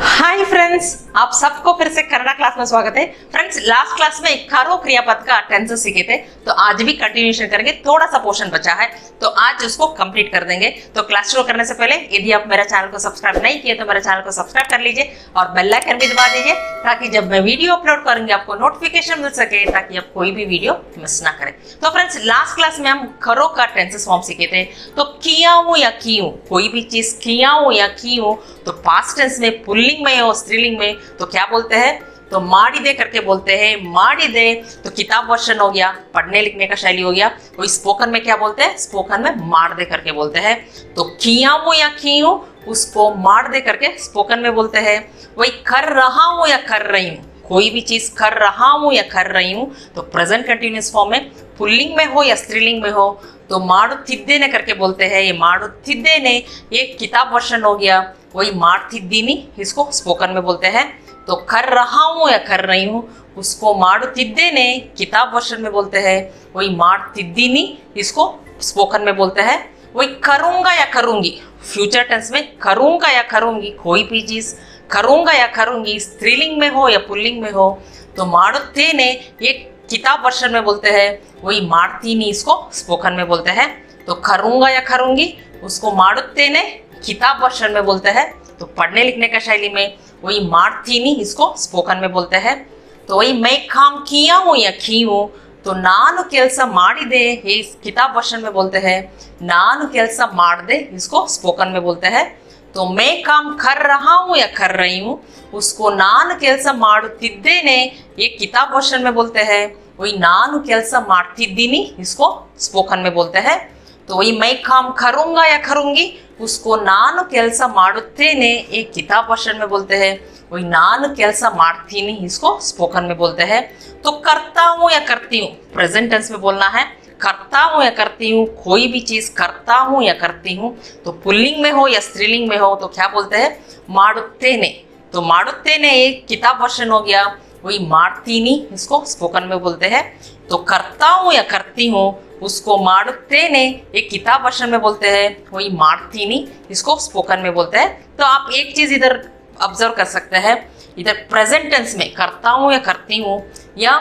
Hi friends, आप सबको फिर से कन्नड़ा क्लास में स्वागत है। फ्रेंड्स, लास्ट क्लास में करो क्रियापद का टेंसेस सीखे थे, तो आज भी कंटिन्यूएशन करेंगे। थोड़ा सा पोर्शन बचा है तो आज उसको कंप्लीट कर देंगे। तो क्लास शुरू करने से पहले यदि आप मेरे चैनल को सब्सक्राइब नहीं किए तो मेरे चैनल को सब्सक्राइब कर लीजिए और बेल आइकन भी दबा दीजिए, ताकि जब मैं वीडियो अपलोड करूंगी आपको नोटिफिकेशन मिल सके, ताकि आप कोई भी वीडियो मिस ना करें। तो फ्रेंड्स, लास्ट क्लास में हम करो का टेंसेस फॉर्म सीखे थे। तो किया हूं या की हूं, कोई भी चीज किया हूं या की हूं, तो पास्ट टेंस में पुल्लिंग में और स्त्रीलिंग में तो क्या बोलते हैं, तो माड़िदे करके बोलते हैं। माड़िदे तो किताब वर्षन हो गया, पढ़ने लिखने का शैली हो गया। वही स्पोकन में क्या बोलते हैं, स्पोकन में माड़दे करके बोलते हैं। तो किया हूं या की हूं उसको माड़दे करके स्पोकन में बोलते हैं। वही कर रहा हूं या कर रही हूं, कोई भी चीज कर रहा हूं या कर रही हूं, तो प्रेजेंट कंटिन्यूअस फॉर्म में पुल्लिंग में हो या स्त्रीलिंग में हो तो माड़ुत्तिद्देने करके बोलते हैं। ये माड़ुत्तिद्देने ये किताब वर्षन हो गया। वही माड़तिद्दीनी इसको स्पोकन में बोलते हैं। तो कर रहा हूं या कर रही हूं उसको माड़ुत्तिद्देने किताब वर्षन में बोलते हैं। वही माड़तिद्दीनी इसको स्पोकन में बोलते हैं। वही करूंगा या करूंगी, फ्यूचर टेंस में करूंगा या करूंगी, कोई भी चीज करूंगा या करूंगी, स्त्रीलिंग में हो या पुल्लिंग में हो तो माड़ुत्तेने ये किताब वर्षन में बोलते हैं। वही माड़तीनी इसको स्पोकन में बोलते हैं। तो करूंगा या करूंगी उसको माड़ुत्तेने किताब वर्षन में बोलते हैं। तो पढ़ने लिखने का शैली में वही माड़तीनी इसको स्पोकन में बोलते हैं। तो वही मैं काम किया हूं या की हूं तो नानु केल्स माड़िदे ये किताब वर्षन में बोलते हैं। नानु केल्स माड़दे इसको स्पोकन में बोलते हैं। तो मैं काम कर रहा हूं या कर रही हूं उसको नानु केल्स माड़ुत्तिद्देने ये किताब वर्षन में बोलते हैं। वही नानु केल्स माड़तिद्दीनी इसको स्पोकन में बोलते हैं। तो वही मैं काम करूंगा या करूंगी उसको नानु केल्स माड़ुत्तेने एक किताब वर्षन में बोलते हैं। वही नानु केल्स माड़तीनी इसको स्पोकन में बोलते हैं। तो करता हूं या करती हूं, प्रेजेंट टेंस में बोलना है। करता हूं या करती हूं, कोई भी चीज करता हूं या करती हूं, तो पुल्लिंग में हो या स्त्रीलिंग में हो तो क्या बोलते हैं, माड़ुत्तेने। तो माड़ुत्तेने एक किताब वर्षन हो गया। वही माड़तीनी इसको स्पोकन में बोलते हैं। तो करता हूं या करती हूं उसको माड़ुत्तेने एक किताब वर्षन में बोलते हैं। वही माड़तीनी इसको स्पोकन में बोलते हैं। तो आप एक चीज इधर ऑब्जर्व कर सकते हैं, इधर प्रेजेंट टेंस में करता हूं या करती हूं या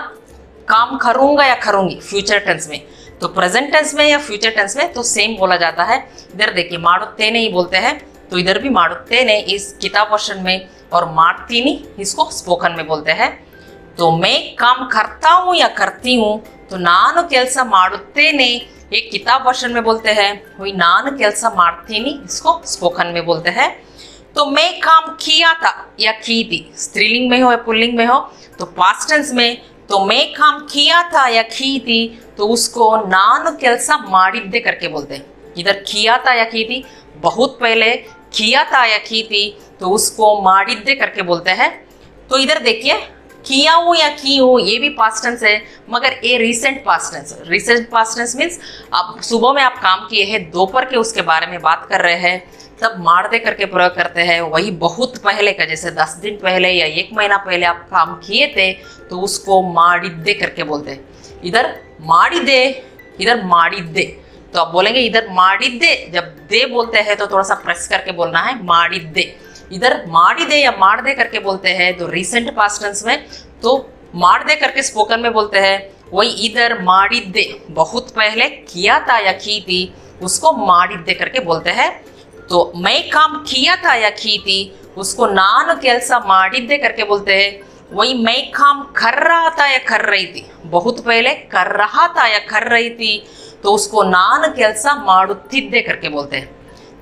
काम करूंगा या करूंगी फ्यूचर टेंस में, तो प्रेजेंट टेंस में या फ्यूचर टेंस में तो सेम बोला जाता है। इधर देखिए माड़ुत्तेने ही बोलते हैं, तो इधर भी माड़ुत्तेने इस किताब वर्षन में और माड़तीनी इसको स्पोकन में बोलते हैं। तो मैं काम करता हूं या करती हूं तो नानु केल्स माड़ुत्तेने एक किताब वर्षन में बोलते हैं। वही नानु केल्स माड़तीनी इसको स्पोकन में बोलते हैं। तो मैं काम किया था या की थी, स्त्रीलिंग में हो या पुल्लिंग में हो, तो पास्ट टेंस में तो मैं काम किया था या की थी तो उसको नानु केल्स माड़िद्दे करके बोलते हैं। इधर किया था या की थी, बहुत पहले किया था या की थी तो उसको माड़िद्दे करके बोलते हैं। तो इधर देखिए किया हूं या की हूं ये भी पास्ट टेंस है, मगर ये recent past tense. Recent past tense means आप सुबह में आप काम किए हैं, दोपहर के उसके बारे में बात कर रहे हैं, तब माड़दे करके प्रयोग करते हैं। वही बहुत पहले का, जैसे 10 दिन पहले या 1 महीना पहले आप काम किए थे तो उसको माड़िद्दे करके बोलते हैं। इधर माड़िदे, इधर माड़िद्दे। तो आप बोलेंगे इधर माड़िद्दे, जब दे बोलते हैं तो थोड़ा सा प्रेस करके बोलना है, माड़िद्दे। इधर माड़िदे या माड़दे करके बोलते हैं तो रिसेंट पास्ट टेंस में, तो माड़दे करके स्पोकन में बोलते हैं। वही इधर माड़िद्दे, बहुत पहले किया था या की थी उसको माड़िद्दे करके बोलते हैं। तो मैं काम किया था या की थी उसको नानु केल्स माड़िद्दे करके बोलते हैं। वही मैं काम कर रहा था या कर रही थी, बहुत पहले कर रहा था या कर रही थी तो उसको नानु केल्स माड़ुत्तिद्दे करके बोलते हैं।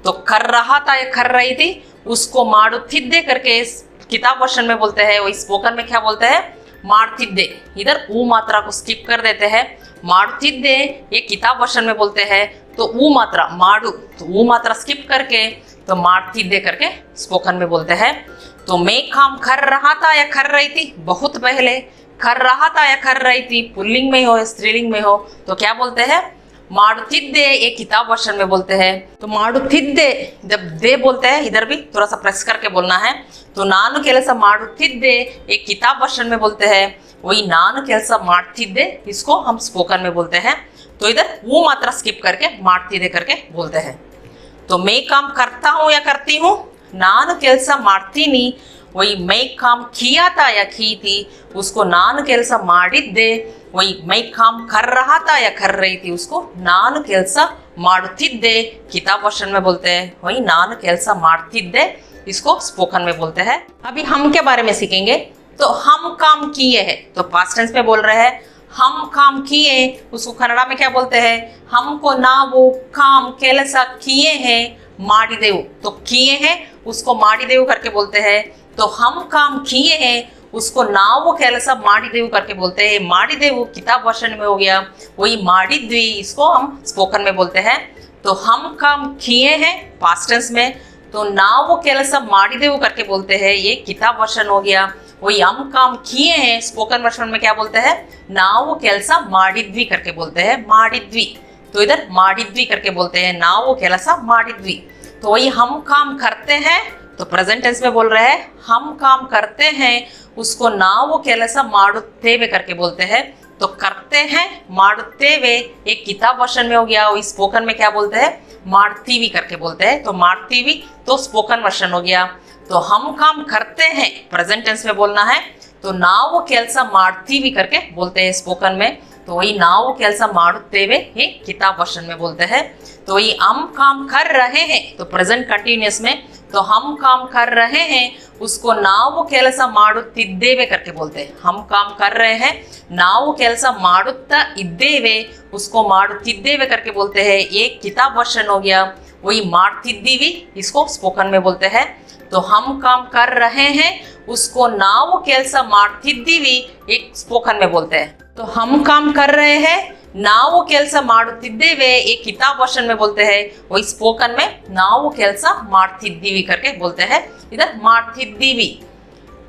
तो कर रहा था या कर रही थी उसको माड़ुत्तिद्दे करके किताब वर्षन में बोलते हैं। वही स्पोकन में क्या बोलते हैं, माड़तिद्दे। इधर ऊ मात्रा को स्किप कर देते हैं। माड़तिद्दे ये किताब वर्षन में बोलते हैं, तो ऊ मात्रा माड़ू, तो ऊ मात्रा स्किप करके तो माड़तिद्दे करके स्पोकन में बोलते हैं। तो मैं काम कर रहा था या कर रही थी, बहुत पहले कर रहा था या कर रही थी, पुल्लिंग में हो या स्त्रीलिंग में हो तो क्या बोलते हैं, माड़ुत्तिद्दे एक किताब वर्षन में बोलते हैं। तो माड़ुत्तिद्दे जब दे बोलते हैं, इधर भी थोड़ा सा प्रेस करके बोलना है। तो नानु केल्स माड़ुत्तिद्दे एक किताब वर्षन में बोलते हैं। वही नानु केल्स माड़तिद्दे इसको हम स्पोकन में बोलते हैं। तो इधर वो मात्रा स्किप करके माड़तिद्दे करके बोलते हैं। तो मैं काम करता हूं या करती हूँ नानु केल्स माड्ತೀನಿ वही मैं काम किया था या की थी उसको नानु केल्स ಮಾಡಿದ್ದೆ वही मैं काम कर रहा था या कर रही थी उसको नानु केल्स ಮಾಡುತ್ತಿದ್ದೆ किताब वर्षन में बोलते हैं वही नानु केल्स ಮಾಡ್ತಿದ್ದೆ इसको स्पोकन में बोलते हैं। अभी हम के बारे में सीखेंगे। तो हम काम किए हैं तो पास्ट टेंस में बोल रहे हैं हम काम किए, उसको कन्नड़ा में क्या बोलते हैं हमको ನಾವು काम ಕೆಲಸ किए हैं ಮಾಡಿದೆವು तो किए हैं उसको ಮಾಡಿದೆವು करके बोलते हैं। तो हम काम किए हैं उसको ನಾವು ಕೆಲಸ ಮಾಡಿದೆವು करके बोलते हैं। ಮಾಡಿದೆವು किताब वर्षन में हो गया वही ಮಾಡಿದ್ವಿ इसको हम स्पोकन में बोलते हैं। तो हम काम किए हैं पास्ट टेंस में तो ನಾವು ಕೆಲಸ ಮಾಡಿದೆವು करके बोलते हैं ये किताब वर्षन हो गया। वही हम काम किए हैं स्पोकन वर्षन में क्या बोलते हैं ನಾವು ಕೆಲಸ ಮಾಡಿದ್ವಿ करके बोलते हैं ಮಾಡಿದ್ವಿ। तो इधर ಮಾಡಿದ್ವಿ करके बोलते हैं ನಾವು ಕೆಲಸ ಮಾಡಿದ್ವಿ। तो वही हम काम करते हैं तो प्रेजेंट टेंस में बोल रहे हैं हम काम करते हैं उसको ನಾವು ಕೆಲಸ ಮಾಡುತ್ತೇವೆ करके बोलते हैं। तो करते हैं ಮಾಡುತ್ತೇವೆ एक किताब वर्षन में हो गया वही स्पोकन में क्या बोलते हैं ಮಾಡ್ತೀವಿ करके बोलते हैं। तो ಮಾಡ್ತೀವಿ तो स्पोकन वर्षन हो गया। तो हम काम करते हैं प्रेजेंट टेंस में बोलना है तो ನಾವು ಕೆಲಸ ಮಾಡ್ತೀವಿ करके बोलते हैं स्पोकन में। तो वही ನಾವು ಕೆಲಸ ಮಾಡುತ್ತೇವೆ ये किताब वर्षन में बोलते हैं। तो वही हम काम कर रहे हैं तो प्रेजेंट कंटिन्यूअस में तो हम काम कर रहे हैं उसको ನಾವು ಕೆಲಸ ಮಾಡುತ್ತಿದ್ದೇವೆ करके बोलते हैं। हम काम कर रहे हैं ನಾವು ಕೆಲಸ ಮಾಡುತ್ತಾ ಇದ್ದೇವೆ उसको ಮಾಡುತ್ತಿದ್ದೇವೆ करके बोलते हैं ये किताब वर्षन हो गया। वही ಮಾಡ್ತಿದ್ದೀವಿ इसको स्पोकन में बोलते हैं। तो हम काम कर रहे हैं उसको ನಾವು ಕೆಲಸ ಮಾಡ್ತಿದ್ದೀವಿ एक स्पोकन में बोलते हैं। तो हम काम कर रहे हैं ನಾವು ಕೆಲಸ ಮಾಡುತ್ತಿದ್ದೇವೆ एक किताब वर्षन में बोलते हैं वही स्पोकन में ನಾವು ಕೆಲಸ ಮಾಡ್ತಿದ್ದೀವಿ करके बोलते हैं। इधर ಮಾಡ್ತಿದ್ದೀವಿ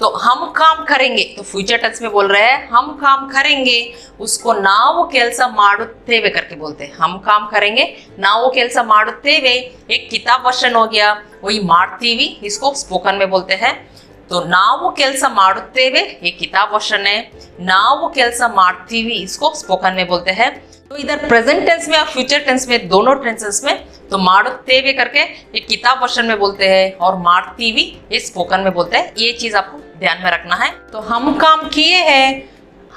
तो हम काम करेंगे तो फ्यूचर टेंस में बोल रहे हैं हम काम करेंगे उसको ನಾವು ಕೆಲಸ ಮಾಡುತ್ತೇವೆ करके बोलते हैं। हम काम करेंगे ನಾವು ಕೆಲಸ ಮಾಡುತ್ತೇವೆ एक किताब वर्षन हो गया वही ಮಾಡ್ತೀವಿ इसको स्पोकन में बोलते हैं। तो ನಾವು ಕೆಲಸ ಮಾಡುತ್ತೇವೆ ये किताब वर्षन है ನಾವು ಕೆಲಸ ಮಾಡ್ತೀವಿ इसको स्पोकन में बोलते हैं। तो इधर प्रेजेंट टेंस में और फ्यूचर टेंस में दोनों टेंसेस में तो ಮಾಡುತ್ತೇವೆ करके ये किताब वर्षन में बोलते हैं और ಮಾಡ್ತೀವಿ ये स्पोकन में बोलते हैं। ये चीज आपको ध्यान में रखना है। तो हम काम किए हैं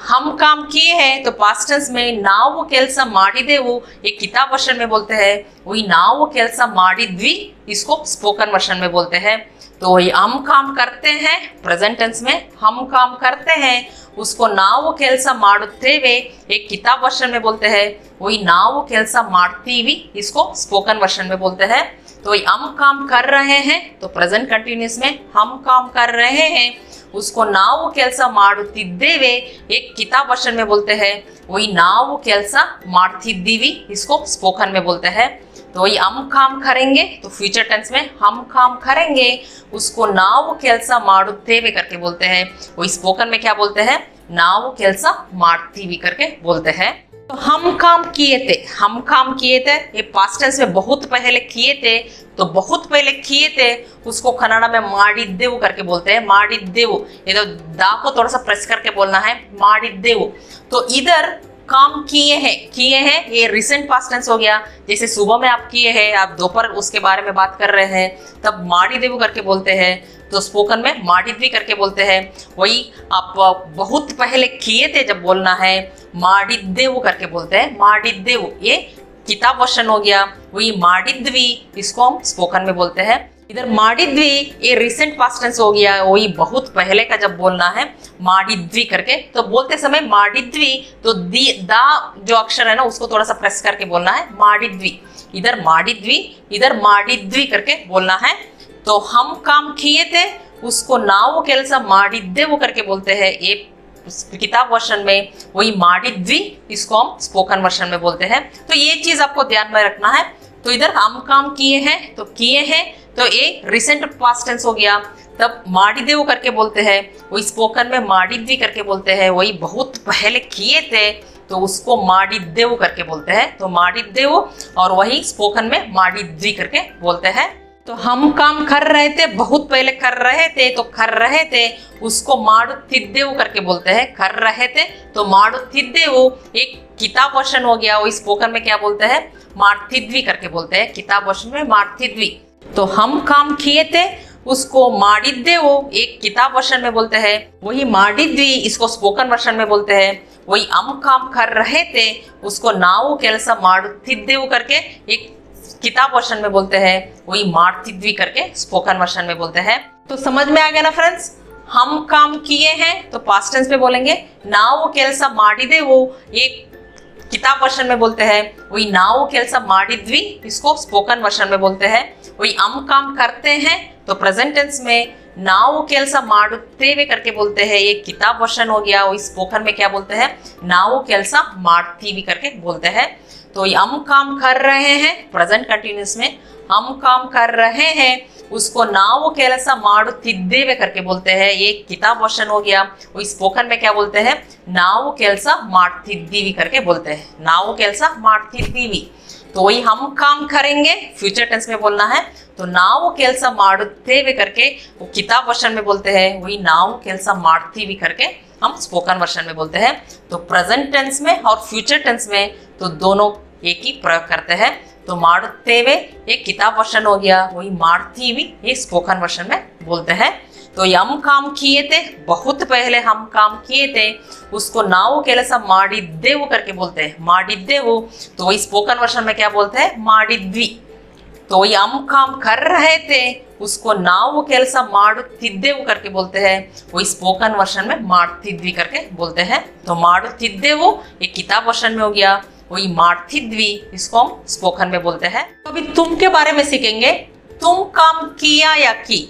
हम काम किए हैं तो पास्ट टेंस में ನಾವು ಕೆಲಸ ಮಾಡಿದೆವು ये किताब वर्षन में बोलते हैं वही ನಾವು ಕೆಲಸ ಮಾಡಿದ್ವಿ इसको स्पोकन वर्षन में बोलते हैं। तो वही हम काम करते हैं प्रेजेंट टेंस में हम काम करते हैं उसको ನಾವು ಕೆಲಸ ಮಾಡುತ್ತೇವೆ एक किताब वर्षन में बोलते हैं वही ನಾವು ಕೆಲಸ ಮಾಡ್ತೀವಿ इसको स्पोकन वर्षन में बोलते हैं। तो वही हम काम कर रहे हैं तो प्रेजेंट कंटिन्यूअस में हम काम कर रहे हैं उसको ನಾವು ಕೆಲಸ ಮಾಡುತ್ತಿದ್ದೇವೆ एक किताब वर्षन में बोलते हैं वही ನಾವು ಕೆಲಸ ಮಾಡ್ತಿದ್ದೀವಿ इसको स्पोकन में बोलते हैं। तो वही हम काम करेंगे तो फ्यूचर टेंस में हम काम करेंगे उसको ನಾವು ಕೆಲಸ ಮಾಡುತ್ತೇವೆ करके बोलते हैं वही स्पोकन में क्या बोलते हैं ನಾವು ಕೆಲಸ ಮಾಡ್ತೀವಿ करके बोलते हैं। तो हम काम किए थे ये पास्ट टेंस में बहुत पहले किए थे तो बहुत पहले किए थे उसको कन्नड़ा में ಮಾಡಿದ್ದೆವು करके बोलते हैं ಮಾಡಿದ್ದೆವು ये तो दा को थोड़ा सा प्रेस करके बोलना है ಮಾಡಿದ್ದೆವು। तो इधर काम किए हैं ये रिसेंट पास्ट टेंस हो गया। जैसे सुबह में आप किए हैं आप दोपहर उसके बारे में बात कर रहे हैं तब ಮಾಡಿದೆವು करके बोलते हैं। तो स्पोकन में ಮಾಡಿದ್ವಿ करके बोलते हैं। वही आप बहुत पहले किए थे जब बोलना है ಮಾಡಿದ್ದೆವು करके बोलते हैं ಮಾಡಿದ್ದೆವು ये किताब वर्षन हो गया। वही ಮಾಡಿದ್ವಿ इसको हम स्पोकन में बोलते हैं। इधर ಮಾಡಿದ್ವಿ ये रिसेंट पास्ट टेंस हो गया वही बहुत पहले का जब बोलना है ಮಾಡಿದ್ವಿ करके तो बोलते समय ಮಾಡಿದ್ವಿ तो दा जो अक्षर है ना उसको थोड़ा सा प्रेस करके बोलना है ಮಾಡಿದ್ವಿ इधर ಮಾಡಿದ್ವಿ करके बोलना है। तो हम काम किए थे उसको ನಾವು ಕೆಲಸ ಮಾಡಿದ್ದೆವು करके बोलते हैं ये किताब वर्षन में वही ಮಾಡಿದ್ವಿ इसको हम स्पोकन वर्षन में बोलते हैं। तो ये चीज आपको ध्यान में रखना है। तो इधर हम काम किए हैं तो ये रिसेंट पास्ट टेंस हो गया तब ಮಾಡಿದೆವು करके बोलते हैं वही स्पोकन में ಮಾಡಿದ್ವಿ करके बोलते हैं वही बहुत पहले किए थे तो उसको ಮಾಡಿದ್ದೆವು करके बोलते हैं। तो ಮಾಡಿದ್ದೆವು और वही स्पोकन में ಮಾಡಿದ್ವಿ करके बोलते हैं। तो हम काम कर रहे थे बहुत पहले कर रहे थे तो कर रहे थे उसको ಮಾಡುತ್ತಿದ್ದೆವು करके बोलते हैं कर रहे थे तो ಮಾಡುತ್ತಿದ್ದೆವು एक किताब वर्षन हो गया वही स्पोकन में क्या बोलते हैं ಮಾಡ್ತಿದ್ವಿ करके बोलते हैं किताब वर्षन में ಮಾಡ್ತಿದ್ವಿ। तो हम काम किए थे उसको माडिद्दे वो एक किताब वर्षन में बोलते हैं, वही माडिद्वी इसको स्पोकन वर्षन में बोलते हैं, वही हम काम कर रहे थे उसको नावु केलಸ ಮಾಡುತ್ತಿದ್ದೆವು करके एक किताब वर्षन में बोलते हैं, वही माड्तिद्वी करके स्पोकन वर्षन में बोलते हैं। तो समझ में आ गया ना फ्रेंड्स, हम काम किए हैं तो पास्ट टेंस में बोलेंगे, नावु केलಸ ಮಾಡಿದೆವು एक किताब वर्षन में बोलते हैं, वही नावु केलಸ ಮಾಡಿದ್ವಿ इसको स्पोकन वर्षन में बोलते हैं, वही हम काम करते हैं तो प्रेजेंट टेंस में नावु केलಸ ಮಾಡುತ್ತೇವೆ करके बोलते हैं, ये किताब वर्षन हो गया। वही स्पोकन में क्या बोलते हैं, नावु केलಸ ಮಾಡ್ತೀವಿ करके बोलते हैं। तो हम काम कर रहे हैं प्रेजेंट कंटिन्यूस में, हम काम कर रहे हैं उसको नावु केलಸ ಮಾಡುತ್ತಿದ್ದೇವೆ करके बोलते हैं, ये किताब वर्षन हो गया। वही स्पोकन में क्या बोलते हैं, नावु केलಸ ಮಾಡ್ತಿದ್ದೀವಿ करके बोलते हैं, नावु केलಸ ಮಾಡ್ತಿದ್ದೀವಿ। तो वही हम काम करेंगे फ्यूचर टेंस में बोलना है, तो नावु केलಸ ಮಾಡುತ್ತೇವೆ करके वो किताब वर्षन में बोलते हैं, वही नावु केलಸ ಮಾಡ್ತೀವಿ करके हम स्पोकन वर्षन में बोलते हैं। तो प्रेजेंट टेंस में और फ्यूचर टेंस में तो दोनों एक ही प्रयोग करते हैं। तो ಮಾಡುತ್ತೇವೆ एक किताब वर्षन हो गया, वही ಮಾಡ್ತೀವಿ ये स्पोकन वर्षन में बोलते हैं। तो हम काम किए थे, बहुत पहले हम काम किए थे, उसको नावु केलಸ ಮಾಡಿದ್ದೆವು करके बोलते हैं, ಮಾಡಿದ್ದೆವು। तो वही स्पोकन वर्षन में क्या बोलते हैं, ಮಾಡಿದ್ವಿ। तो वही हम काम कर रहे थे उसको नावु केलಸ ಮಾಡುತ್ತಿದ್ದೆವು करके बोलते हैं, वही स्पोकन वर्षन में ಮಾಡ್ತಿದ್ವಿ करके बोलते हैं। तो ಮಾಡುತ್ತಿದ್ದೆವು एक किताब वर्षन में हो गया, वही ಮಾಡ್ತಿದ್ವಿ इसको हम स्पोकन में बोलते हैं। तो अभी तुम के बारे में सीखेंगे, तुम काम किया या की।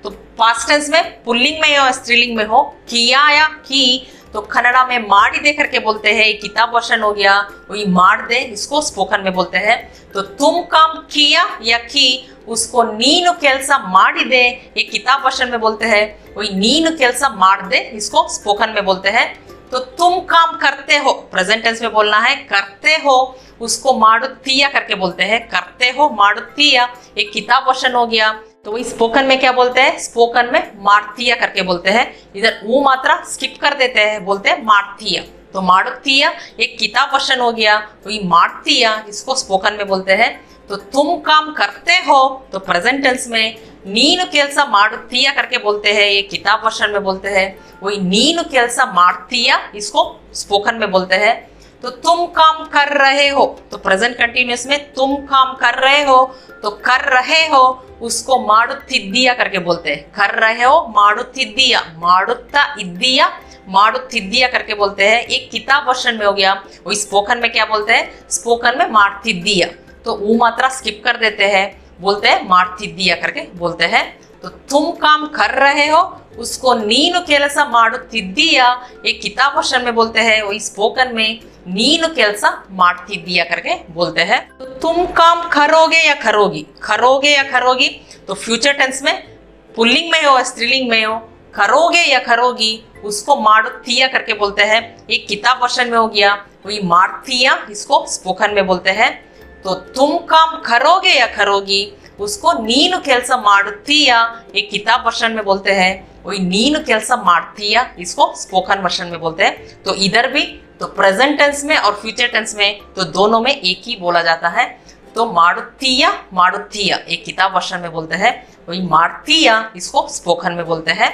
तो पास्ट टेंस में पुल्लिंग में या स्त्रीलिंग में हो, किया या की, तो कन्नड़ा में ಮಾಡಿದೆ करके बोलते हैं, किताब वर्षन हो गया, वही ಮಾಡಿದೆ इसको स्पोकन में बोलते हैं। तो तुम काम किया या की उसको ನೀನು ಕೆಲಸ ಮಾಡಿದೆ एक किताब वर्षन में बोलते हैं, वही ನೀನು ಕೆಲಸ ಮಾಡಿದೆ इसको स्पोकन में बोलते हैं। तो तुम काम करते हो प्रेजेंट टेंस में बोलना है, करते हो उसको ಮಾಡುತ್ತೀಯ करके बोलते हैं, करते हो ಮಾಡುತ್ತೀಯ एक किताब वर्षन हो गया। तो वही स्पोकन में क्या बोलते हैं, स्पोकन में ಮಾಡ್ತೀಯ करके बोलते हैं, इधर वो मात्रा स्किप कर देते हैं, बोलते हैं ಮಾಡ್ತೀಯ। तो ಮಾಡುತ್ತೀಯ एक किताब वर्षन हो गया, वही ಮಾಡ್ತೀಯ इसको स्पोकन में बोलते हैं। तो तुम काम करते हो तो प्रेजेंट टेंस में ನೀನು ಕೆಲಸ ಮಾಡುತ್ತೀಯ करके बोलते हैं, ये किताब वर्षन में बोलते हैं, वही ನೀನು ಕೆಲಸ ಮಾಡ್ತೀಯ इसको स्पोकन में बोलते हैं। तो तुम काम कर रहे हो तो प्रेजेंट कंटिन्यूस में तुम काम कर रहे हो, तो कर रहे हो उसको ಮಾಡುತ್ತಿದ್ದೀಯ करके बोलते हैं, कर रहे हो ಮಾಡುತ್ತಿದ್ದೀಯ, ಮಾಡುತ್ತಾ ಇದ್ದೀಯ ಮಾಡುತ್ತಿದ್ದೀಯ करके बोलते हैं, एक किताब वर्षन में हो गया। वही स्पोकन में क्या बोलते हैं, स्पोकन में ಮಾಡ್ತಿದ್ದೀಯ, तो वो मात्रा स्किप कर देते हैं, बोलते हैं ಮಾಡ್ತಿದ್ದೀಯ करके बोलते हैं। तो तुम काम कर रहे हो उसको ನೀನು ಕೆಲಸ ಮಾಡುತ್ತಿದ್ದೀಯ एक किताब वर्षन में बोलते हैं, वही स्पोकन में ನೀನು ಕೆಲಸ ಮಾಡ್ತಿದ್ದೀಯ करके बोलते हैं। तो तुम काम करोगे या करोगी, करोगे या करोगी, तो फ्यूचर टेंस में पुल्लिंग में हो स्त्रीलिंग में हो, करोगे या करोगी उसको ಮಾಡುತ್ತೀಯ करके बोलते हैं, एक किताब वर्षन में हो गया, वही ಮಾಡ್ತೀಯ इसको स्पोकन में बोलते हैं। तो तुम काम करोगे या करोगी उसको ನೀನು ಕೆಲಸ ಮಾಡುತ್ತೀಯ एक किताब वर्षन में बोलते हैं, वही ನೀನು ಕೆಲಸ ಮಾಡ್ತೀಯ इसको स्पोकन वर्षन में बोलते हैं। तो इधर भी तो प्रेजेंट टेंस में और फ्यूचर टेंस में तो दोनों में एक ही बोला जाता है। तो ಮಾಡುತ್ತೀಯ ಮಾಡುತ್ತೀಯ एक किताब वर्षन में बोलते हैं, वही ಮಾಡ್ತೀಯ इसको स्पोकन में बोलते हैं।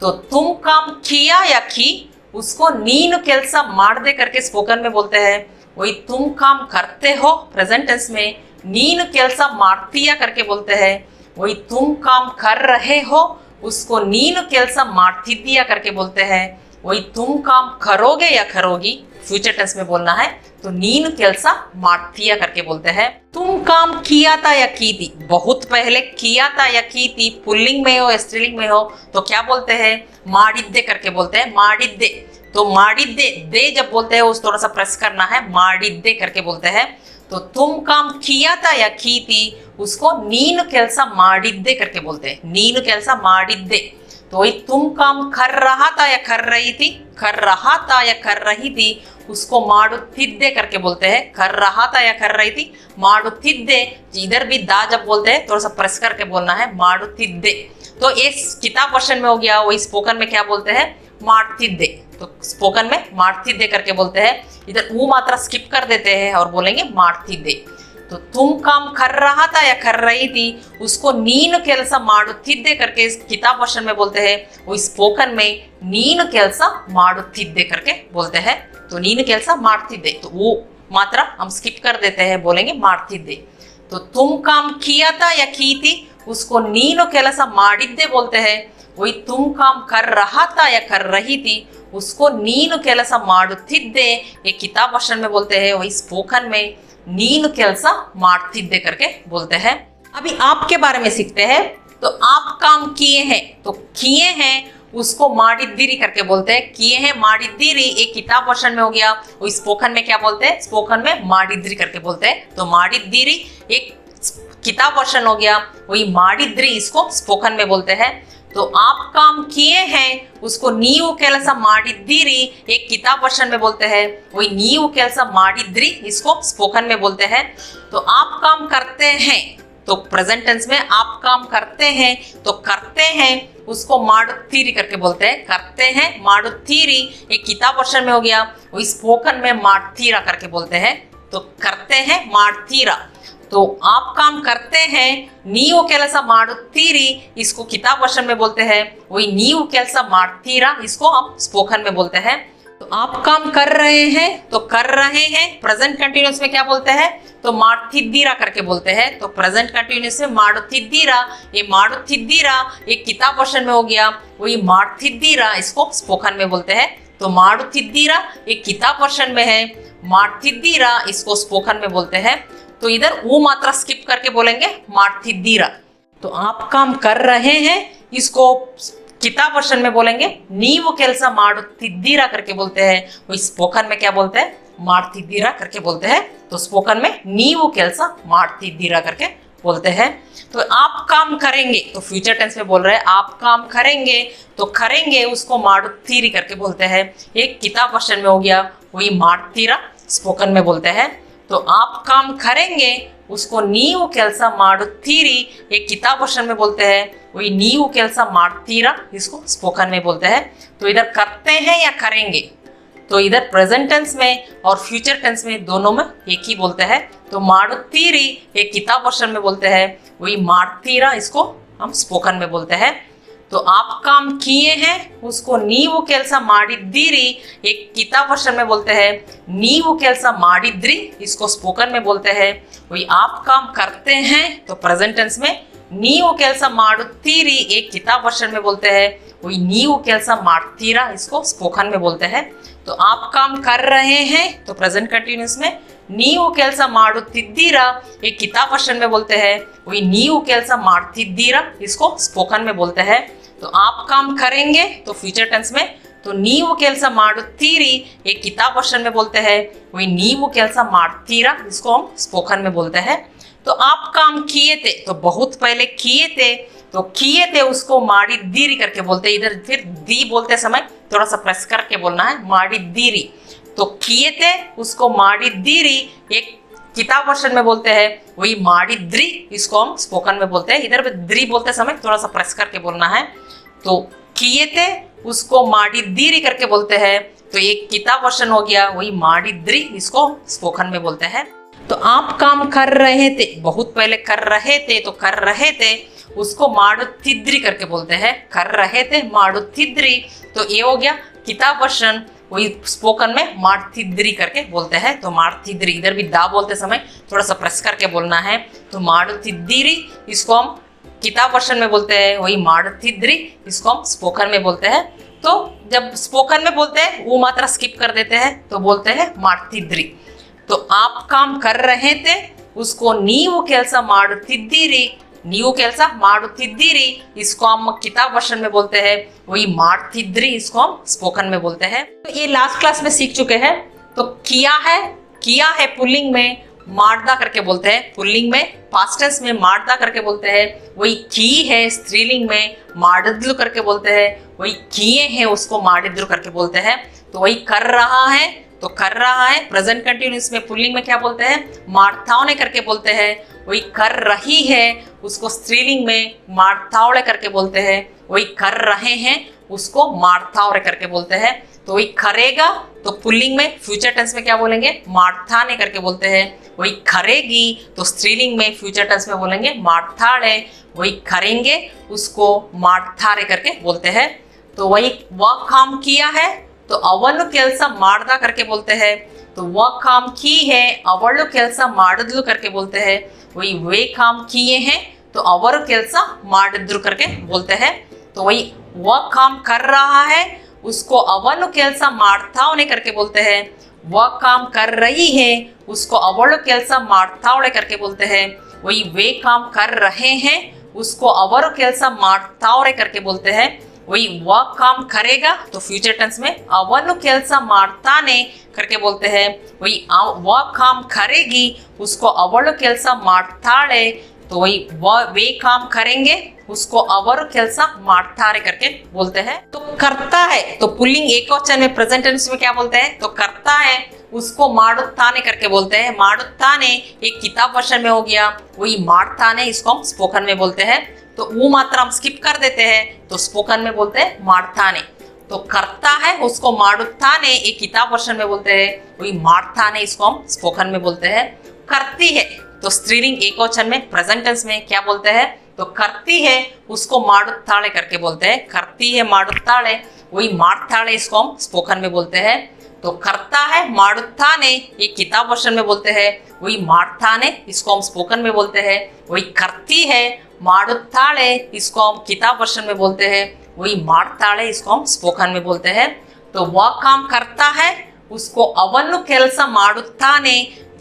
तो तुम काम किया या की उसको ನೀನು ಕೆಲಸ ಮಾಡದೆ करके स्पोकन में बोलते हैं, वही तुम काम करते हो प्रेजेंट टेंस में ನೀನು ಕೆಲಸ ಮಾಡ್ತೀಯ करके बोलते हैं, वही तुम काम कर रहे हो उसको ನೀನು ಕೆಲಸ ಮಾಡ್ತಿದ್ದೀಯ करके बोलते हैं, वही तुम काम करोगे या करोगी फ्यूचर टेंस में बोलना है, तो ನೀನು ಕೆಲಸ ಮಾಡ್ತೀಯ करके बोलते हैं। तुम काम किया था या की थी, बहुत पहले किया था या की थी, पुल्लिंग में हो स्त्रीलिंग में हो तो क्या बोलते हैं, ಮಾಡಿದ್ದೆ करके बोलते हैं, ಮಾಡಿದ್ದೆ। तो ಮಾಡಿದ್ದೆ दे जब बोलते हैं उस थोड़ा सा प्रेस करना है, ಮಾಡಿದ್ದೆ करके बोलते हैं। तो तुम काम किया था या की थी उसको ನೀನು ಕೆಲಸ ಮಾಡಿದ್ದೆ करके बोलते हैं, ನೀನು ಕೆಲಸ ಮಾಡಿದ್ದೆ। तो वही तुम काम कर रहा था या कर रही थी, कर रहा था या कर रही थी उसको ಮಾಡುತ್ತಿದ್ದೆ करके बोलते हैं, कर रहा था या कर रही थी ಮಾಡುತ್ತಿದ್ದೆ। इधर भी दा जब बोलते हैं थोड़ा सा प्रेस करके बोलना है, ಮಾಡುತ್ತಿದ್ದೆ। तो इस किताब वर्षन में हो गया, वही स्पोकन में क्या बोलते हैं, ಮಾಡ್ತಿದ್ದೆ। तो स्पोकन में ಮಾಡ್ತಿದ್ದೆ करके बोलते हैं, इधर वो मात्रा स्किप कर देते हैं और बोलेंगे ಮಾಡ್ತಿದ್ದೆ। तो तुम काम कर रहा था या कर रही थी उसको नीनु केलसा माडुत्तिद्दे करके किताब वर्षन में बोलते हैं, वो स्पोकन में नीनु केलसा माडुत्तिद्दे करके बोलते हैं। तो नीनु केलसा माड्तिद्दे, तो वो मात्रा हम स्किप कर देते हैं, बोलेंगे माड्तिद्दे। तो तुम काम किया था या की थी उसको नीनु केलसा माडिद्दे बोलते हैं। वही तुम काम कर रहा था या कर रही थी उसको नीनु केलसा माडुत्तिद्दे ये किताब वर्षन में बोलते हैं, वही स्पोकन में नीनु केलसा माड्तिद्दे करके बोलते हैं। अभी आपके बारे में सीखते हैं। तो आप काम किए हैं, तो किए हैं उसको माडिद्दिरी करके बोलते हैं। किए हैं माडिद्दिरी एक किताब वर्षन में हो गया, वो स्पोकन में क्या बोलते हैं, स्पोकन में माडिद्दिरी करके बोलते हैं। तो माडिद्दिरी एक किताब वर्षन हो गया, वही माडिद्दिरी इसको स्पोकन में बोलते हैं। तो आप काम किए हैं उसको नीवु केलसा माडिद्दिरी एक किताब वर्षन में बोलते हैं, वही नीवु केलसा माडिद्दिरी इसको स्पोकन में बोलते हैं। तो आप काम करते हैं, तो प्रेजेंट टेंस में आप काम करते हैं, तो करते हैं उसको माडुत्तीरी करके बोलते हैं। करते हैं माडुत्तीरी एक किताब वर्षन में हो गया, वही स्पोकन में माड्तीरा करके बोलते हैं। तो करते हैं माड्तीरा। तो आप काम करते हैं नीवु केलसा माडुत्तीरी इसको किताब वर्षन में बोलते हैं, वही नीवु केलसा माड्तीरा इसको हम स्पोकन में बोलते हैं। तो आप काम कर रहे हैं, तो कर रहे हैं प्रेजेंट कंटिन्यूअस में क्या बोलते हैं, तो माड्तिद्दीरा करके बोलते हैं। तो प्रेजेंट कंटिन्यूअस में माडुत्तिद्दीरा, ये माडुत्तिद्दीरा एक किताब वर्षन में हो गया, वही माड्तिद्दीरा इसको स्पोकन में बोलते हैं। तो माडुत्तिद्दीरा एक किताब वर्षन में है, माड्तिद्दीरा इसको स्पोकन में बोलते हैं। तो इधर वो मात्रा स्किप करके बोलेंगे माड्तिद्दीरा। तो आप काम कर रहे हैं इसको किताब वर्षन में बोलेंगे नीवु केलसा माडुत्तिद्दीरा करके बोलते हैं, वो स्पोकन में क्या बोलते हैं, माड्तिद्दीरा करके बोलते हैं। तो स्पोकन में नीवु केलसा माड्तिद्दीरा करके बोलते हैं। तो आप काम करेंगे, तो फ्यूचर टेंस में बोल रहे हैं आप काम करेंगे, तो करेंगे उसको माडुत्तीरी करके बोलते हैं। एक किताब वर्षन में हो गया, वही माड्तीरा स्पोकन में बोलते हैं। तो आप काम करेंगे उसको नीवु केलसा माडुत्तीरी एक किताब वर्षन में बोलते हैं, वही नीवु केलसा माड्तीरा इसको स्पोकन में बोलते हैं। तो इधर करते हैं या करेंगे, तो इधर प्रेजेंट टेंस में और फ्यूचर टेंस में दोनों में एक ही बोलते हैं। तो माडुत्तीरी एक किताब वर्षन में बोलते हैं, वही माड्तीरा इसको हम स्पोकन में बोलते हैं। तो आप काम किए हैं उसको नीवु केलसा माडिद्दिरी एक किताब वर्षन में बोलते हैं, नीवु केलसा माडिद्दिरी इसको स्पोकन में बोलते हैं। वही आप काम करते हैं, तो प्रेजेंट टेंस में नीवु केलसा माडुत्तीरी एक किताब वर्षन में बोलते हैं, वही नीवु केलसा माड्तीरा इसको स्पोकन में बोलते हैं। तो आप काम कर रहे हैं, तो प्रेजेंट कंटिन्यूअस में नीवु केलसा माडुत्तिद्दीरा एक किताब वर्षन में बोलते हैं, वही नीवु केलसा माड्तिद्दीरा इसको स्पोकन में बोलते हैं। तो आप काम करेंगे, तो फ्यूचर टेंस में तो नीवु केलसा माडुत्तीरी एक किताब वर्षन में बोलते हैं, वही नीवु केलसा माड्तीरा इसको हम स्पोकन में बोलते हैं। तो आप काम किए थे, तो बहुत पहले किए थे, तो किए थे उसको माडिद्दिरी करके बोलते हैं। इधर फिर दी बोलते समय थोड़ा सा प्रेस करके बोलना है, माडिद्दिरी। तो किए थे उसको माडिद्दिरी एक किताब वर्षन में बोलते हैं, वही माडिद्दिरी इसको हम स्पोकन में बोलते हैं। इधर द्री बोलते समय थोड़ा सा प्रेस करके बोलना है। तो किए थे उसको माडिद्दिरी करके बोलते हैं, तो एक किताब वर्षन हो गया, वही माडिद्दिरी इसको स्पोकन में बोलते हैं। तो आप काम कर रहे थे, बहुत पहले कर रहे थे, तो कर रहे थे उसको माडुत्तिद्दिरी करके बोलते हैं। कर रहे थे माडुत्तिद्दिरी, तो ये हो गया किताब वर्षन, वही स्पोकन में माडुत्तिद्दिरी करके बोलते हैं। तो माडुत्तिद्दिरी इधर भी दा बोलते समय थोड़ा सा प्रेस करके बोलना है। तो माडुत्तिद्दिरी इसको हम किताब वर्षन में बोलते हैं, वही माडुत्तिद्दिरी इसको हम स्पोकन में बोलते हैं। तो जब स्पोकन में बोलते हैं वो मात्रा स्किप कर देते हैं, तो बोलते हैं माडुत्तिद्दिरी। तो आप काम कर रहे थे उसको नीवु केलसा माडुत्तिद्दिरी, नीवु केलसा माडुत्तिद्दिरी इसको हम किताब वर्षन में बोलते हैं, वही माडुत्तिद्दिरी इसको हम स्पोकन में बोलते हैं। तो ये लास्ट क्लास में सीख चुके हैं। तो किया है पुल्लिंग में माड्दा करके बोलते हैं, पुल्लिंग में पास्ट टेंस में माड्दा करके बोलते हैं। वही की है स्त्रीलिंग में माडिद्दु करके बोलते हैं, वही किए हैं उसको माडिद्दु करके बोलते हैं। तो वही कर रहा है, तो कर रहा है प्रेजेंट कंटिन्यूअस में पुल्लिंग में क्या बोलते हैं, माड्तावने करके बोलते हैं। वही कर रही है उसको स्त्रीलिंग में माड्तावळे करके बोलते हैं। वही कर रहे हैं उसको ಮಾಡ್ತಾವ್ರೆ करके बोलते हैं। तो वही करेगा तो पुल्लिंग में फ्यूचर टेंस में क्या बोलेंगे, ಮಾಡ್ತಾನೆ करके बोलते हैं। वही करेगी तो स्त्रीलिंग में फ्यूचर टेंस में बोलेंगे ಮಾಡ್ತಾಳೆ। वही करेंगे उसको ಮಾಡ್ತಾರೆ करके बोलते हैं। तो वही वह काम किया है तो ಅವನು ಕೆಲಸ ಮಾಡ್ದ करके बोलते हैं। तो वह काम की है ಅವಳು ಕೆಲಸ ಮಾಡಿದ್ಲು करके बोलते हैं। वही वे काम किए हैं तो ಅವರು ಕೆಲಸ ಮಾಡಿದ್ರು करके बोलते हैं। तो वही वह काम कर रहा है उसको ಅವನು ಕೆಲಸ ಮಾಡ್ತಾವನೆ करके बोलते हैं। वह काम कर रही है उसको ಅವಳು ಕೆಲಸ ಮಾಡ್ತಾವಳೆ करके बोलते हैं। वही वे काम कर रहे हैं उसको ಅವರು ಕೆಲಸ ಮಾಡ್ತಾವ್ರೆ करके बोलते हैं। वही वह काम करेगा तो फ्यूचर टेंस में ಅವನು ಕೆಲಸ ಮಾಡ್ತಾನೆ करके बोलते हैं। वही वह काम करेगी उसको ಅವಳು ಕೆಲಸ ಮಾಡ್ತಾಳೆ। तो वही वह वे काम करेंगे उसको ಅವರು ಕೆಲಸ ಮಾಡ್ತಾರೆ करके बोलते हैं। तो करता है तो पुल्लिंग एकवचन में प्रेजेंट टेंस में क्या बोलते हैं, तो करता है उसको ಮಾಡುತ್ತಾನೆ करके बोलते हैं। ಮಾಡುತ್ತಾನೆ एक किताब वर्षन में हो गया, वही ಮಾಡ್ತಾನೆ इसको हम स्पोकन में बोलते हैं। तो वो मात्रा हम स्किप कर देते हैं तो स्पोकन में बोलते हैं ಮಾಡ್ತಾನೆ। तो करता है उसको ಮಾಡುತ್ತಾನೆ एक किताब वर्षन में बोलते हैं, वही ಮಾಡ್ತಾನೆ इसको हम स्पोकन में बोलते हैं। करती है तो स्त्रीलिंग एकवचन में प्रेजेंट टेंस में क्या बोलते हैं, तो करती है उसको ಮಾಡುತ್ತಾಳೆ करके बोलते हैं। करती है ಮಾಡುತ್ತಾಳೆ, वही ಮಾಡ್ತಾಳೆ इसको हम स्पोकन में बोलते हैं। तो करता है ಮಾಡುತ್ತಾನೆ एक किताब वर्षन में बोलते हैं, वही ಮಾಡ್ತಾನೆ इसको हम स्पोकन में बोलते हैं। वही करती है ಮಾಡುತ್ತಾಳೆ इसको हम किताब वर्षन में बोलते हैं, वही ಮಾಡ್ತಾಳೆ इसको हम स्पोकन में बोलते हैं। तो वह काम करता है उसको ಅವನು ಕೆಲಸ ಮಾಡುತ್ತಾನೆ,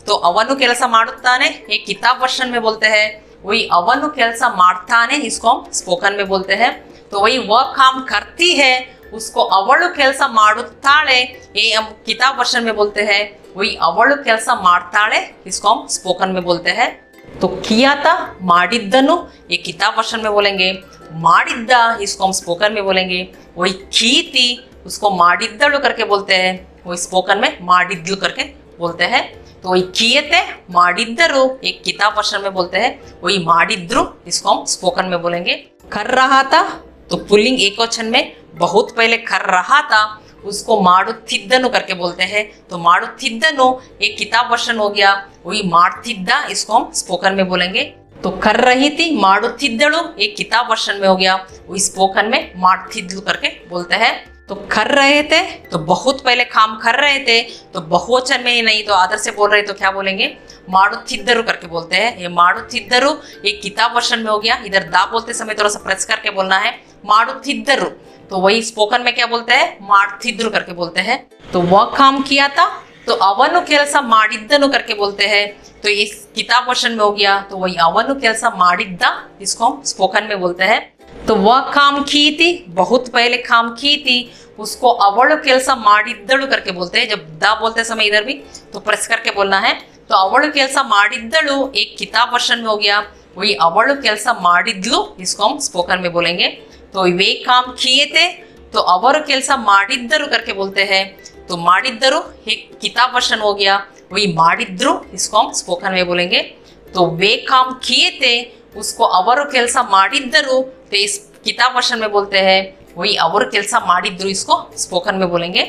तो ಅವನು ಕೆಲಸ ಮಾಡುತ್ತಾನೆ एक किताब वर्षन में बोलते हैं, वही ಅವನು ಕೆಲಸ ಮಾಡ್ತಾನೆ इसको हम स्पोकन में बोलते हैं। तो वही वह काम करती है उसको ಅವಳು ಕೆಲಸ ಮಾಡುತ್ತಾಳೆ ये हम किताब वर्षन में बोलते हैं, वही ಅವಳು ಕೆಲಸ ಮಾಡ್ತಾಳೆ इसको हम स्पोकन में बोलते हैं। तो किया था ಮಾಡಿದ್ದನು ये किताब वर्षन में बोलेंगे, ಮಾಡಿದ್ದ इसको हम स्पोकन में बोलेंगे। वही की थी उसको ಮಾಡಿದ್ದಳು करके बोलते हैं, वही स्पोकन में ಮಾಡಿದ್ಲು करके बोलते हैं। तो वही किए थे ಮಾಡಿದ್ದರು एक किताब वर्षन में बोलते हैं, वही ಮಾಡಿದ್ರು इसको हम स्पोकन में बोलेंगे। कर रहा था तो पुल्लिंग एकवचन में बहुत पहले कर रहा था उसको ಮಾಡುತ್ತಿದ್ದನು करके बोलते हैं। तो ಮಾಡುತ್ತಿದ್ದನು एक किताब वर्षन हो गया, वही ಮಾಡ್ತಿದ್ದ इसको हम स्पोकन में बोलेंगे। तो कर रही थी ಮಾಡುತ್ತಿದ್ದಳು एक किताब वर्षन में हो गया, वही स्पोकन में ಮಾಡ್ತಿದ್ಲು करके बोलते हैं। तो कर रहे थे तो बहुत पहले काम कर रहे थे तो बहुवचन में ही नहीं तो आदर से बोल रहे तो क्या बोलेंगे, ಮಾಡುತ್ತಿದ್ದರು करके बोलते हैं। ये ಮಾಡುತ್ತಿದ್ದರು एक किताब वर्षन में हो गया, इधर दा बोलते समय थोड़ा सा प्रेस करके बोलना है ಮಾಡುತ್ತಿದ್ದರು। तो वही स्पोकन में क्या बोलते हैं, ಮಾಡ್ತಿದ್ರು करके बोलते हैं। तो वह काम किया था तो ಅವನು ಕೆಲಸ ಮಾಡಿದ್ದನು करके बोलते हैं। तो इस किताब वर्षन में हो गया तो वही ಅವನು ಕೆಲಸ ಮಾಡಿದ್ದ इसको हम स्पोकन में बोलते हैं। तो वह काम की थी बहुत पहले काम की थी उसको ಅವಳು ಕೆಲಸ ಮಾಡಿದ್ದಳು करके बोलते हैं। जब दा बोलते समय इधर भी तो प्रेस करके बोलना है। तो ಅವಳು ಕೆಲಸ ಮಾಡಿದ್ದಳು एक किताब वर्षन में हो गया, वही ಅವಳು ಕೆಲಸ ಮಾಡಿದ್ಲು इसको हम स्पोकन में बोलेंगे। तो वे काम किए थे तो ಅವರು ಕೆಲಸ ಮಾಡಿದ್ದರು करके बोलते हैं। तो ಮಾಡಿದ್ದರು एक किताब वर्षन हो गया, वही ಮಾಡಿದ್ರು इसको हम स्पोकन में बोलेंगे। तो वे काम किए थे उसको ಅವರು ಕೆಲಸ ಮಾಡಿದ್ದರು तो इस किताब वर्षन में बोलते हैं, वही ಅವರು ಕೆಲಸ ಮಾಡಿದ್ರು इसको स्पोकन में बोलेंगे।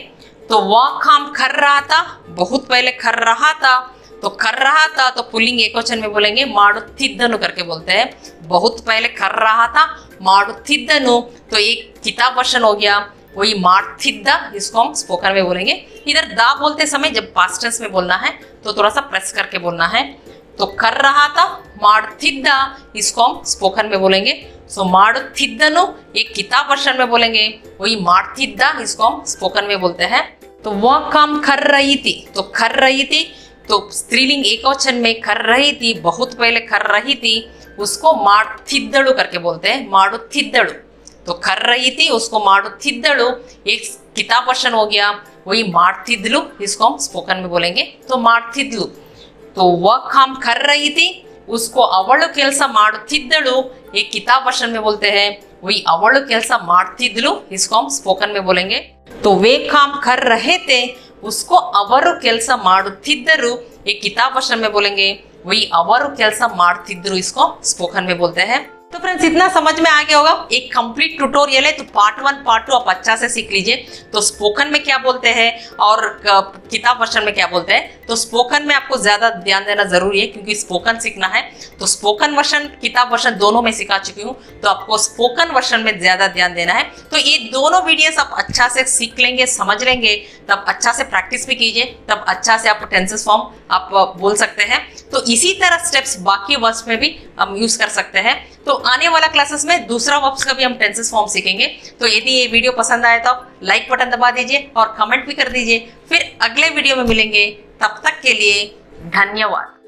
तो वह काम कर रहा था बहुत पहले कर रहा था, तो कर रहा था तो पुल्लिंग एकवचन में बोलेंगे ಮಾಡುತ್ತಿದ್ದನು करके बोलते हैं। बहुत पहले कर रहा था ಮಾಡುತ್ತಿದ್ದನು तो एक किताब वर्षन हो गया, वही ಮಾಡ್ತಿದ್ದ इसको हम स्पोकन में बोलेंगे। इधर दा बोलते समय जब पास्ट टेंस में बोलना है तो थोड़ा सा प्रेस करके बोलना है। तो कर रहा था ಮಾಡ್ತಿದ್ದ इसको हम स्पोकन में बोलेंगे। सो ಮಾಡುತ್ತಿದ್ದನು एक किताब वर्षन में बोलेंगे, वही ಮಾಡ್ತಿದ್ದ इसको हम स्पोकन में बोलते हैं। तो वह काम कर रही थी तो कर रही थी तो स्त्रीलिंग एकवचन में कर रही थी बहुत पहले कर रही थी उसको ಮಾಡ್ತಿದ್ದಳು करके बोलते हैं, ಮಾಡುತ್ತಿದ್ದಳು। तो कर रही थी उसको ಮಾಡುತ್ತಿದ್ದಳು एक किताब वर्षन हो गया, वही ಮಾಡ್ತಿದ್ಲು इसको हम स्पोकन में बोलेंगे। तो ಮಾಡ್ತಿದ್ಲು। तो वह काम कर रही थी उसको ಅವಳು ಕೆಲಸ ಮಾಡುತ್ತಿದ್ದಳು एक किताब वर्षन में बोलते हैं, वही ಅವಳು ಕೆಲಸ ಮಾಡ್ತಿದ್ಲು इसको हम स्पोकन में बोलेंगे। तो वे काम कर रहे थे उसको ಅವರು ಕೆಲಸ ಮಾಡುತ್ತಿದ್ದರು एक किताब वर्षन में बोलेंगे, वही ಅವರು ಕೆಲಸ ಮಾಡ್ತಿದ್ರು इसको स्पोकन में बोलते हैं। तो फ्रेंड्स इतना समझ में आ गया होगा, एक कंप्लीट ट्यूटोरियल है, तो पार्ट 1 पार्ट 2 आप अच्छा से सीख लीजिए। तो स्पोकन में क्या बोलते हैं और किताब वर्जन में क्या बोलते हैं, तो स्पोकन में आपको ज्यादा ध्यान देना जरूरी है क्योंकि स्पोकन सीखना है। तो स्पोकन वर्जन किताब वर्जन दोनों में सिखा चुकी हूँ, तो आपको स्पोकन वर्जन में ज्यादा ध्यान देना है। तो ये दोनों वीडियोस आप अच्छा से सीख लेंगे, समझ लेंगे, तब अच्छा से प्रैक्टिस भी कीजिए, तब अच्छा से आप टेंसेस फॉर्म आप बोल सकते हैं। तो इसी तरह स्टेप्स बाकी वर्ब्स में भी हम यूज कर सकते हैं। तो आने वाला क्लासेस में दूसरा वर्ब्स का भी हम टेंसेस फॉर्म सीखेंगे। तो यदि ये वीडियो पसंद आए तो लाइक बटन दबा दीजिए और कमेंट भी कर दीजिए। फिर अगले वीडियो में मिलेंगे, तब तक के लिए धन्यवाद।